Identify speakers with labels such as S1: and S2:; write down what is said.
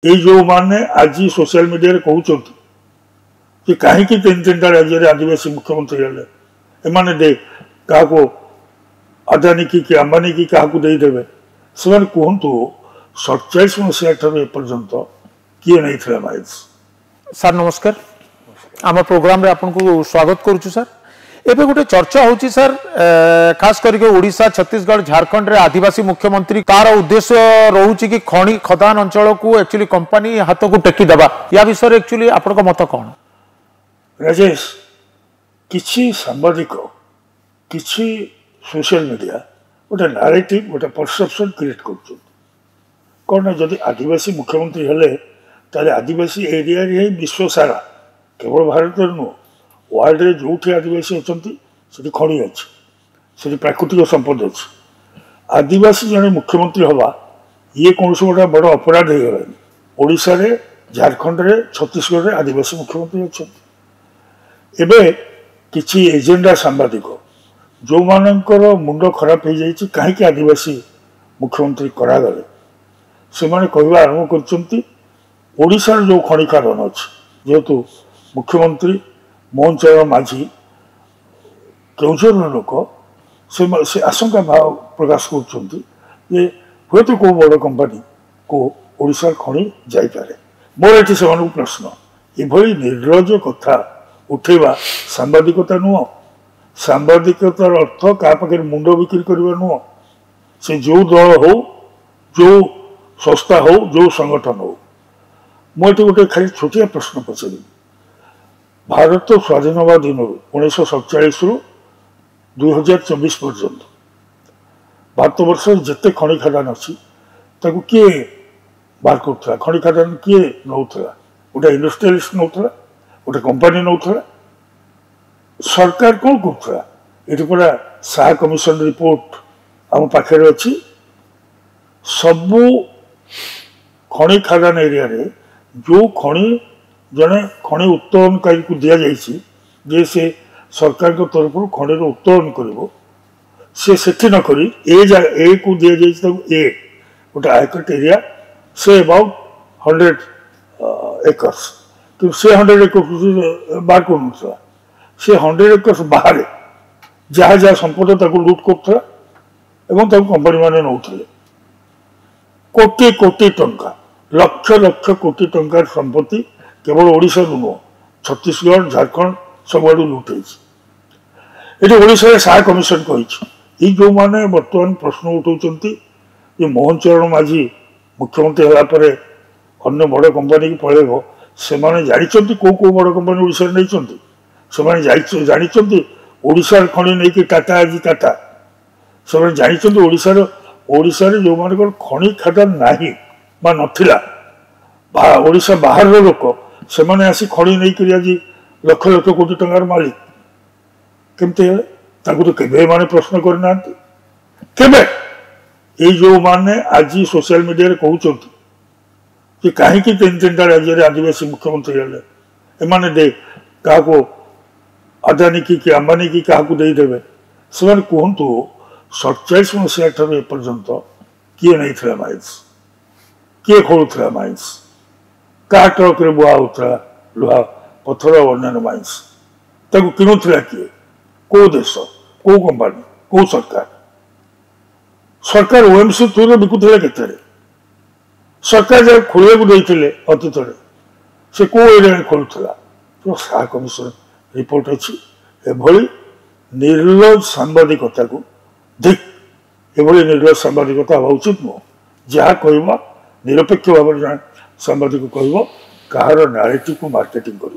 S1: ये जो माने आज सोशल मीडिया रे कहउछंती कि कहीं तीन तीन राज्य में आदिवासी मुख्यमंत्री हेले एमाने दे क्या अदानी की अंबानी की क्या देदेवे से कहतु 47 मसीहा एपर्यंत किए नहीं थे माइल्स।
S2: सर नमस्कार आम प्रोग्राम रे आपन को स्वागत करूछु सर। एबे गोटे चर्चा होची सर खास करके ओडिशा छत्तीसगढ़ झारखंड रे आदिवासी मुख्यमंत्री तार उद्देश्य रहउची कि खणी खदान अंचल को एक्चुअली कंपनी हाथ को टेकी दबा या विषय एक्चुअली आपन को मत कौन?
S1: राजेश किछि सांबादिक किछि सोशल मीडिया गोटे नारेटिव गोटे परसेप्शन क्रिएट कर कौन जदि आदिवासी मुख्यमंत्री हेले ताले आदिवासी एरिया रे विश्व सारा केवल भारत नुह वर्ल्ड रे जो आदिवासी अच्छा खणी अच्छी प्राकृतिक संपद अच्छी आदिवासी जन मुख्यमंत्री हवा ये कौन गोटे बड़ अपराध हो गलानी। ओडिशा रे झारखंड रे छत्तीसगढ़ रे आदिवासी मुख्यमंत्री अच्छा एबे किछि एजेंडा सांबादिक जो मानकर मुंड खराब हो जाइए कहीं आदिवासी मुख्यमंत्री करागले से कहवा आरंभ कर जो खणी खादान अच्छी जेहेतु मुख्यमंत्री मोहन चरण माझी केउझर लोक से आशंका भाव प्रकाश कर हूँ तो कौ बड़ कंपानी को ओडिशा खणी जापे। मोर ये से प्रश्न ये निर्लज कथा उठेवा सांबादिकता नुह सांबादिकतार अर्थ क्या पाखे मुंड बिक्री करवा नुह से जो दल हो जो संस्था हो जो संगठन हो मुझे गोटे खाली छोटिया प्रश्न पचारि भारत स्वाधीन हवा दिन 1947 रु 2024 पर्यंत भारत वर्ष जिते खणी खादान अच्छी किए बाहर करा खणी खादान किए नौला गोटे इंडस्ट्रियलिस्ट नौला गोटे कंपानी नौला सरकार कौन करा ये पूरा शाह कमिशन रिपोर्ट आम पाखे अच्छी सबू खणी खादान एरिया रे जो खणी जड़े खणी उत्तोलनकारी को दि जाए से सरकार के तरफ खणी उत्तोलन कर से नक ए को दि जाए ए गोटे आयकट एरिया से अबाउट 100 एकर्स कि से 100 एकर्स बाहर कर से 100 एकर्स बाहर जहाँ जहाँ संपद लुट कर कंपानी मैंने नौले कोटी कोटी टंका लक्ष लक्ष कोटी टंकार संपत्ति केवल ओडिशा नुह छत्तीसगढ़ झारखंड सबुआड़ लुटाई ये ओडिशा शाह कमिशन कही जो मैंने बर्तमान प्रश्न उठाऊँ मोहन चरण माझी मुख्यमंत्री होगापर अन्य बड़ कंपानी की पलैब से जानते कौ कौ बड़ कंपानी ओडिशा नहीं जानते ओडिशा खणी नहीं टाटा आज टाटा से जानते ओडिशा जो मान खणी खादान नहीं नथिला ओडिशा बाहर लोक से आसी खणी नहीं आज लक्ष लक्ष कोटी टंकार मालिक केमती तो केबे माने प्रश्न करना केबे ये जो माने आज सोशल मीडिया रे कहउछंती कि कहीं तीन तीन राज्य में आदिवासी मुख्यमंत्री हेले एमाने दे क्या अदानी की अंबानी की क्या देदेवे से कहतु 47 मसीहा एपर्यंत किए नहीं थे माइल्स किए खोलुला माइल्स क्या ट्रक रे बुआ होता लुहा पथर और अन्य माइल्स किणुला किए कौ देश कौ कंपानी कौ सरकार सरकार ओएमसी थ्रू बिकुले के सरकार जब खोलिया देते अतीत से कौ एरिया खोलुला तो शाह कमिशन रिपोर्ट अच्छी एभली निर्लज सांबादिकता को धिक एभली निर्लज सांबादिकता हवा उचित नुह जहाँ कह निरपेक्ष भाव जहाँ सांबादिक कह कहार नारेटिव को मार्केटिंग कर